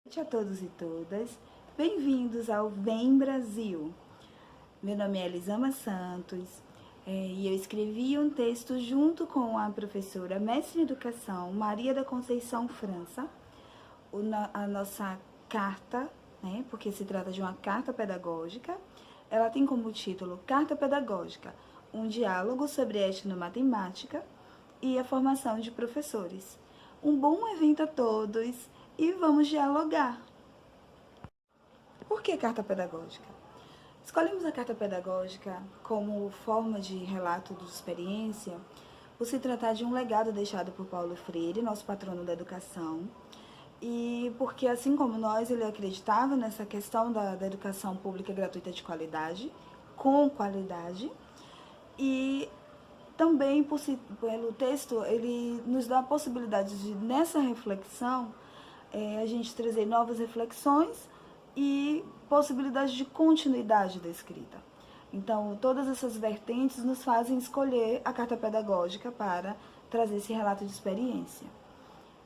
Boa noite a todos e todas, bem-vindos ao Vem Brasil. Meu nome é Elisama Santos e eu escrevi um texto junto com a professora mestre em educação Maria da Conceição França, a nossa carta, né, porque se trata de uma carta pedagógica. Ela tem como título Carta Pedagógica, um diálogo sobre etnomatemática e a formação de professores. Um bom evento a todos e vamos dialogar. Por que carta pedagógica? Escolhemos a carta pedagógica como forma de relato de experiência por se tratar de um legado deixado por Paulo Freire, nosso patrono da educação, e porque, assim como nós, ele acreditava nessa questão da educação pública gratuita de qualidade, com qualidade, e também pelo texto, ele nos dá a possibilidade de, nessa reflexão, a gente trazer novas reflexões e possibilidade de continuidade da escrita. Então, todas essas vertentes nos fazem escolher a carta pedagógica para trazer esse relato de experiência.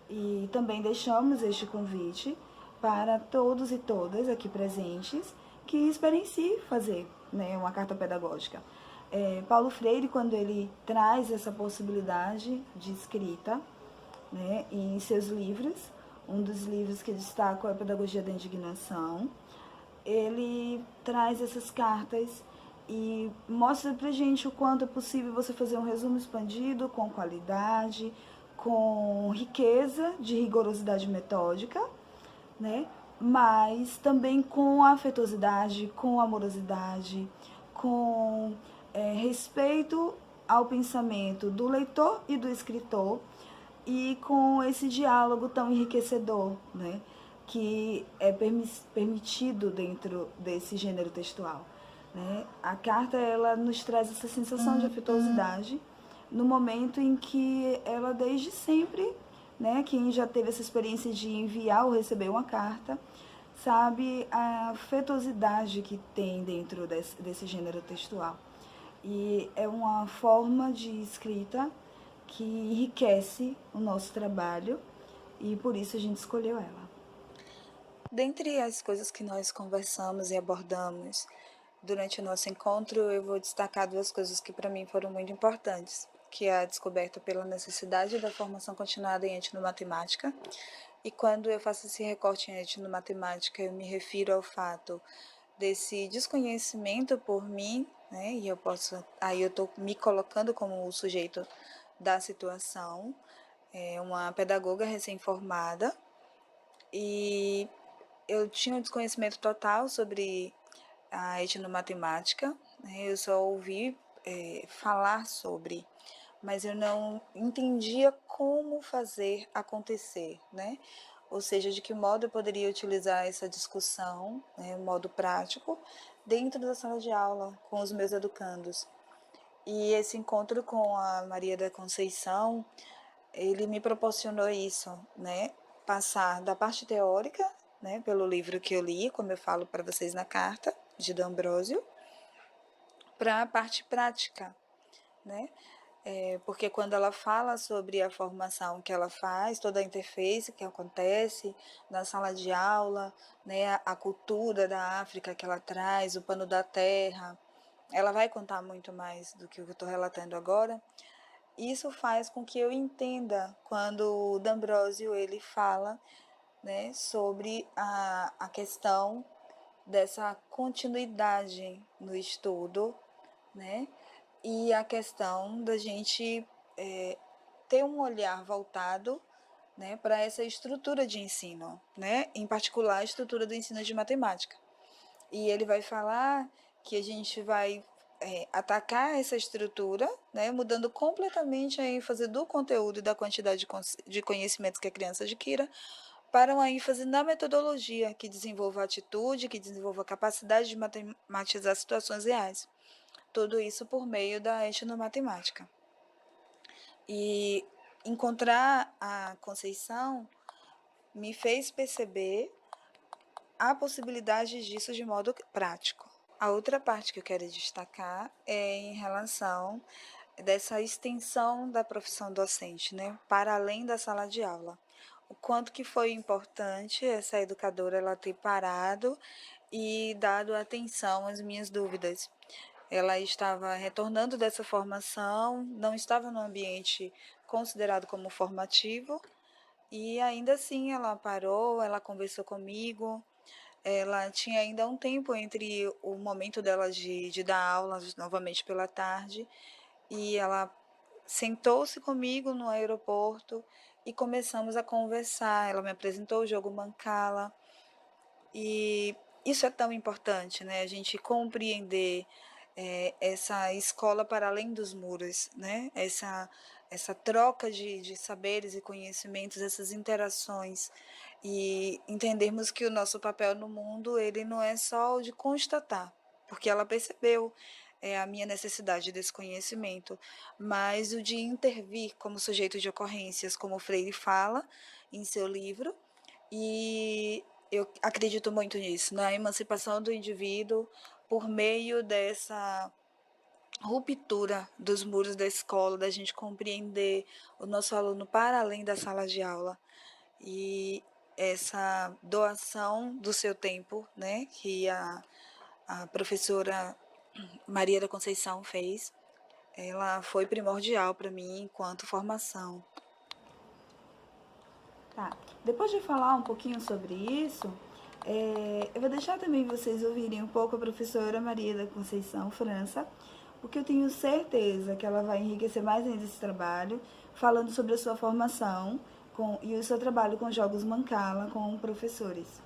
E também deixamos este convite para todos e todas aqui presentes que experienciem fazer, né, uma carta pedagógica. Paulo Freire, quando ele traz essa possibilidade de escrita, né, em seus livros, um dos livros que destaco é a Pedagogia da Indignação, ele traz essas cartas e mostra pra gente o quanto é possível você fazer um resumo expandido, com qualidade, com riqueza de rigorosidade metódica, né? Mas também com afetuosidade, com amorosidade, com respeito ao pensamento do leitor e do escritor, e com esse diálogo tão enriquecedor, né, que é permitido dentro desse gênero textual. Né? A carta ela nos traz essa sensação de afetuosidade no momento em que ela desde sempre, né, quem já teve essa experiência de enviar ou receber uma carta, sabe a afetuosidade que tem dentro desse gênero textual. E é uma forma de escrita que enriquece o nosso trabalho e por isso a gente escolheu ela. Dentre as coisas que nós conversamos e abordamos durante o nosso encontro, eu vou destacar duas coisas que para mim foram muito importantes, que é a descoberta pela necessidade da formação continuada em etnomatemática. E quando eu faço esse recorte em etnomatemática, eu me refiro ao fato desse desconhecimento por mim, né? E aí eu estou me colocando como o sujeito da situação, uma pedagoga recém-formada, e eu tinha um desconhecimento total sobre a etnomatemática, né? Eu só ouvi falar sobre, mas eu não entendia como fazer acontecer, né? Ou seja, de que modo eu poderia utilizar essa discussão, né, modo prático, dentro da sala de aula, com os meus educandos. E esse encontro com a Maria da Conceição, ele me proporcionou isso, né? Passar da parte teórica, né, pelo livro que eu li, como eu falo para vocês na carta, de D'Ambrosio, para a parte prática, né? Porque quando ela fala sobre a formação que ela faz, toda a interface que acontece na sala de aula, né, a cultura da África que ela traz, o pano da terra, ela vai contar muito mais do que eu estou relatando agora. Isso faz com que eu entenda quando o D'Ambrosio ele fala, né, sobre a questão dessa continuidade no estudo, né, e a questão da gente ter um olhar voltado, né, para essa estrutura de ensino, né, em particular a estrutura do ensino de matemática. E ele vai falar que a gente vai atacar essa estrutura, né, mudando completamente a ênfase do conteúdo e da quantidade de conhecimentos que a criança adquira, para uma ênfase na metodologia, que desenvolva a atitude, que desenvolva a capacidade de matematizar situações reais. Tudo isso por meio da etnomatemática. E encontrar a Conceição me fez perceber a possibilidade disso de modo prático. A outra parte que eu quero destacar é em relação dessa extensão da profissão docente, né, para além da sala de aula. o quanto que foi importante essa educadora ela ter parado e dado atenção às minhas dúvidas. Ela estava retornando dessa formação, não estava no ambiente considerado como formativo, e ainda assim ela parou, ela conversou comigo, ela tinha ainda um tempo entre o momento dela de dar aulas novamente pela tarde, e ela sentou-se comigo no aeroporto e começamos a conversar. Ela me apresentou o jogo Mancala, e isso é tão importante, né? A gente compreender essa escola para além dos muros, né? Essa troca de saberes e conhecimentos, essas interações, e entendermos que o nosso papel no mundo ele não é só o de constatar, porque ela percebeu a minha necessidade desse conhecimento, mas o de intervir como sujeito de ocorrências, como o Freire fala em seu livro, e eu acredito muito nisso, na emancipação do indivíduo por meio dessa ruptura dos muros da escola, da gente compreender o nosso aluno para além da sala de aula. E essa doação do seu tempo, né, que a professora Maria da Conceição fez, ela foi primordial para mim enquanto formação. Tá. Depois de falar um pouquinho sobre isso, eu vou deixar também vocês ouvirem um pouco a professora Maria da Conceição França, porque eu tenho certeza que ela vai enriquecer mais ainda esse trabalho, falando sobre a sua formação e o seu trabalho com jogos Mancala com professores.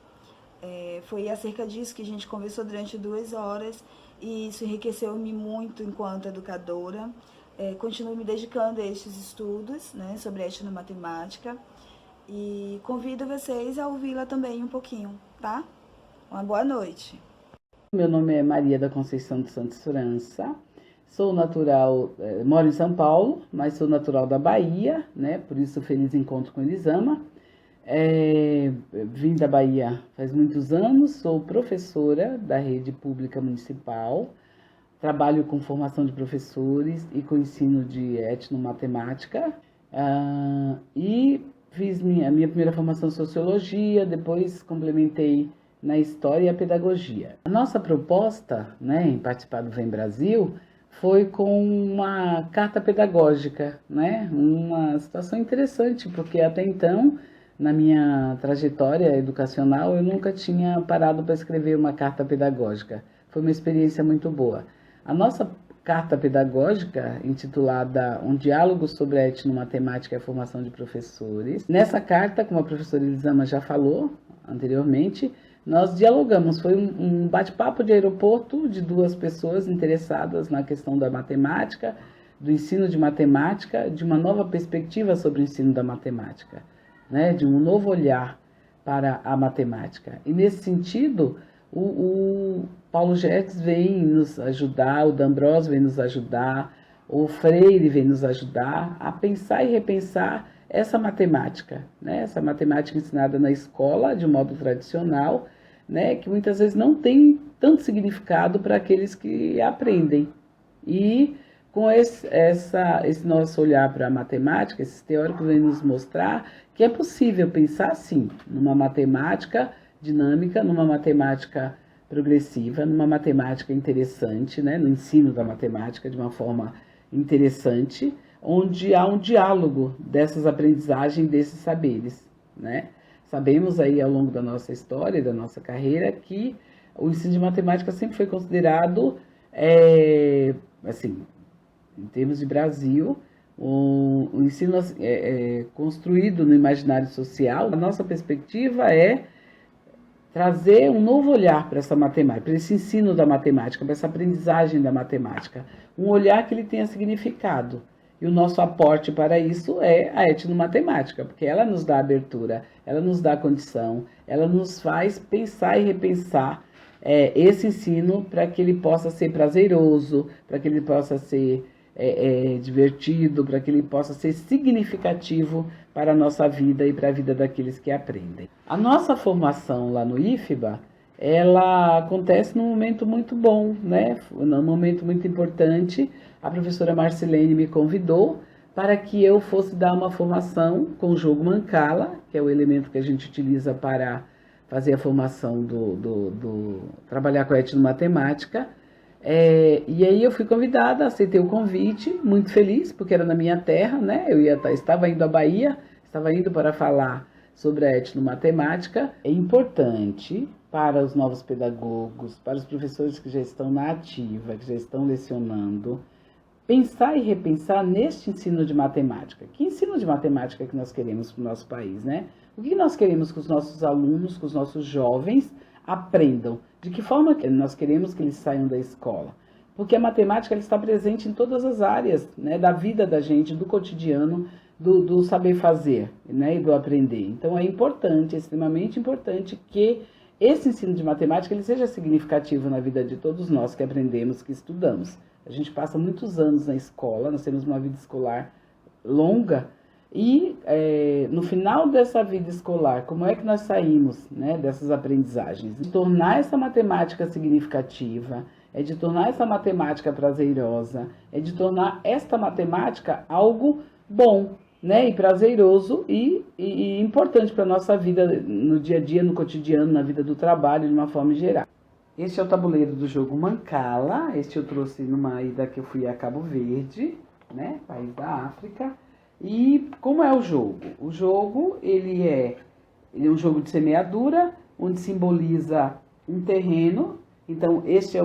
Foi acerca disso que a gente conversou durante 2 horas e isso enriqueceu-me muito enquanto educadora. Continuo me dedicando a estes estudos, né, sobre etnomatemática. E convido vocês a ouvi-la também um pouquinho, tá? Uma boa noite. Meu nome é Maria da Conceição dos Santos França, sou natural, moro em São Paulo, mas sou natural da Bahia, né? Por isso feliz encontro com Elisama. Vim da Bahia faz muitos anos, sou professora da rede pública municipal, trabalho com formação de professores e com ensino de etnomatemática, e fiz minha primeira formação em sociologia, depois complementei na história e a pedagogia. A nossa proposta, né, em participar do Vem Brasil, foi com uma carta pedagógica, né, uma situação interessante, porque até então, na minha trajetória educacional, eu nunca tinha parado para escrever uma carta pedagógica. Foi uma experiência muito boa. A nossa carta pedagógica, intitulada Um Diálogo sobre a Etnomatemática e a Formação de Professores. Nessa carta, como a professora Elisama já falou anteriormente, nós dialogamos, foi um bate-papo de aeroporto de 2 pessoas interessadas na questão da matemática, do ensino de matemática, de uma nova perspectiva sobre o ensino da matemática, né? De um novo olhar para a matemática. E nesse sentido, o Paulo Gertz vem nos ajudar, o D'Ambrosio vem nos ajudar, o Freire vem nos ajudar a pensar e repensar essa matemática, né? Essa matemática ensinada na escola de um modo tradicional, né? Que muitas vezes não tem tanto significado para aqueles que aprendem. E com esse nosso olhar para a matemática, esses teóricos vêm nos mostrar que é possível pensar, sim, numa matemática dinâmica, numa matemática progressiva, numa matemática interessante, né, no ensino da matemática de uma forma interessante, onde há um diálogo dessas aprendizagens, desses saberes, né? Sabemos aí ao longo da nossa história, da nossa carreira, que o ensino de matemática sempre foi considerado, assim, em termos de Brasil, o ensino construído no imaginário social. A nossa perspectiva é trazer um novo olhar para essa matemática, para esse ensino da matemática, para essa aprendizagem da matemática. Um olhar que ele tenha significado. E o nosso aporte para isso é a etnomatemática, porque ela nos dá abertura, ela nos dá condição, ela nos faz pensar e repensar esse ensino para que ele possa ser prazeroso, para que ele possa ser divertido, para que ele possa ser significativo para a nossa vida e para a vida daqueles que aprendem. A nossa formação lá no IFBA, ela acontece num momento muito bom, né? Num momento muito importante. A professora Marcelene me convidou para que eu fosse dar uma formação com o jogo Mancala, que é o elemento que a gente utiliza para fazer a formação trabalhar com a etnomatemática. E aí eu fui convidada, aceitei o convite, muito feliz, porque era na minha terra, né? Estava indo à Bahia, estava indo para falar sobre a etnomatemática. É importante para os novos pedagogos, para os professores que já estão na ativa, que já estão lecionando, pensar e repensar neste ensino de matemática. Que ensino de matemática que nós queremos para o nosso país, né? O que nós queremos que os nossos alunos, que os nossos jovens aprendam? De que forma que nós queremos que eles saiam da escola? Porque a matemática ela está presente em todas as áreas, né, da vida da gente, do cotidiano, do saber fazer, né, e do aprender. Então é importante, é extremamente importante que esse ensino de matemática ele seja significativo na vida de todos nós que aprendemos, que estudamos. A gente passa muitos anos na escola, nós temos uma vida escolar longa e no final dessa vida escolar, como é que nós saímos, né, dessas aprendizagens? De tornar essa matemática significativa, é de tornar essa matemática prazerosa, é de tornar esta matemática algo bom, né, e prazeroso e importante para a nossa vida no dia a dia, no cotidiano, na vida do trabalho, de uma forma geral. Este é o tabuleiro do jogo Mancala. Este eu trouxe numa ida que eu fui a Cabo Verde, né, país da África. E como é o jogo? O jogo ele é um jogo de semeadura, onde simboliza um terreno. Então, este é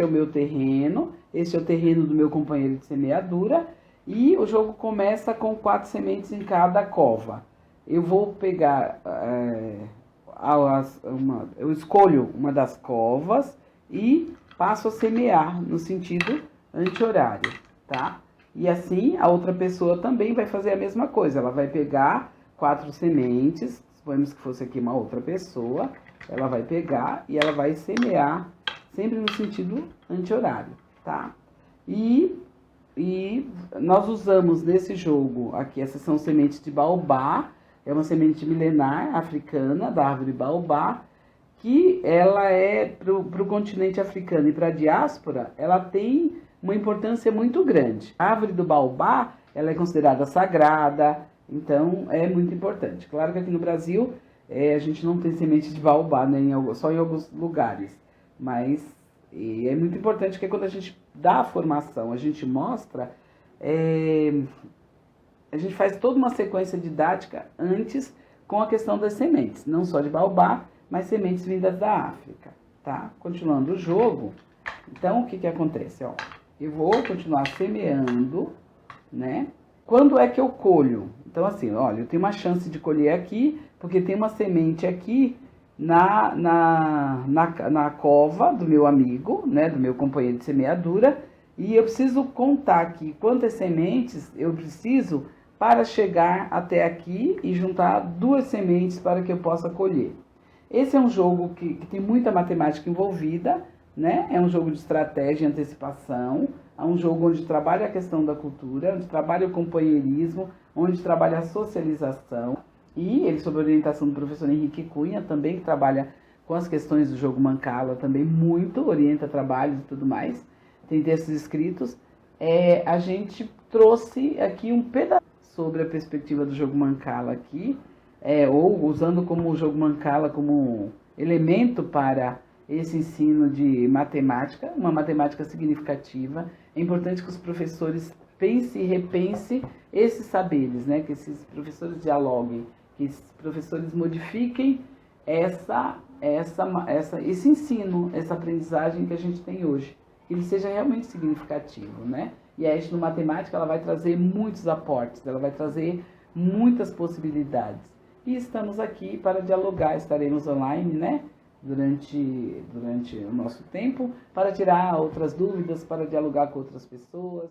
o meu terreno, este é o terreno do meu companheiro de semeadura. E o jogo começa com 4 sementes em cada cova. Eu vou pegar... eu escolho uma das covas e passo a semear no sentido anti-horário, tá? E assim a outra pessoa também vai fazer a mesma coisa. Ela vai pegar 4 sementes, suponhamos que fosse aqui uma outra pessoa, ela vai pegar e ela vai semear sempre no sentido anti-horário, tá? E nós usamos nesse jogo aqui, essas são sementes de baobá. É uma semente milenar africana, da árvore baobá, que ela é, para o continente africano e para a diáspora, ela tem uma importância muito grande. A árvore do baobá, ela é considerada sagrada, então é muito importante. Claro que aqui no Brasil, a gente não tem semente de baobá, né, só em alguns lugares, mas é muito importante que quando a gente dá a formação, a gente mostra... A gente faz toda uma sequência didática antes com a questão das sementes, não só de baobá, mas sementes vindas da África, tá? Continuando o jogo, então o que acontece? Ó, eu vou continuar semeando, né? Quando é que eu colho? Então assim, olha, eu tenho uma chance de colher aqui, porque tem uma semente aqui na cova do meu amigo, né? Do meu companheiro de semeadura, e eu preciso contar aqui quantas sementes eu preciso para chegar até aqui e juntar 2 sementes para que eu possa colher. Esse é um jogo que tem muita matemática envolvida, né? É um jogo de estratégia e antecipação, é um jogo onde trabalha a questão da cultura, onde trabalha o companheirismo, onde trabalha a socialização. E ele, sob a orientação do professor Henrique Cunha, também que trabalha com as questões do jogo Mancala, também muito, orienta trabalhos e tudo mais, tem textos escritos. A gente trouxe aqui um pedaço sobre a perspectiva do jogo Mancala aqui, ou usando como o jogo Mancala como elemento para esse ensino de matemática, uma matemática significativa. É importante que os professores pensem e repensem esses saberes, né? Que esses professores dialoguem, que esses professores modifiquem esse ensino, essa aprendizagem que a gente tem hoje, que ele seja realmente significativo, né? E a etnomatemática ela vai trazer muitos aportes, ela vai trazer muitas possibilidades. E estamos aqui para dialogar, estaremos online, né? Durante o nosso tempo, para tirar outras dúvidas, para dialogar com outras pessoas.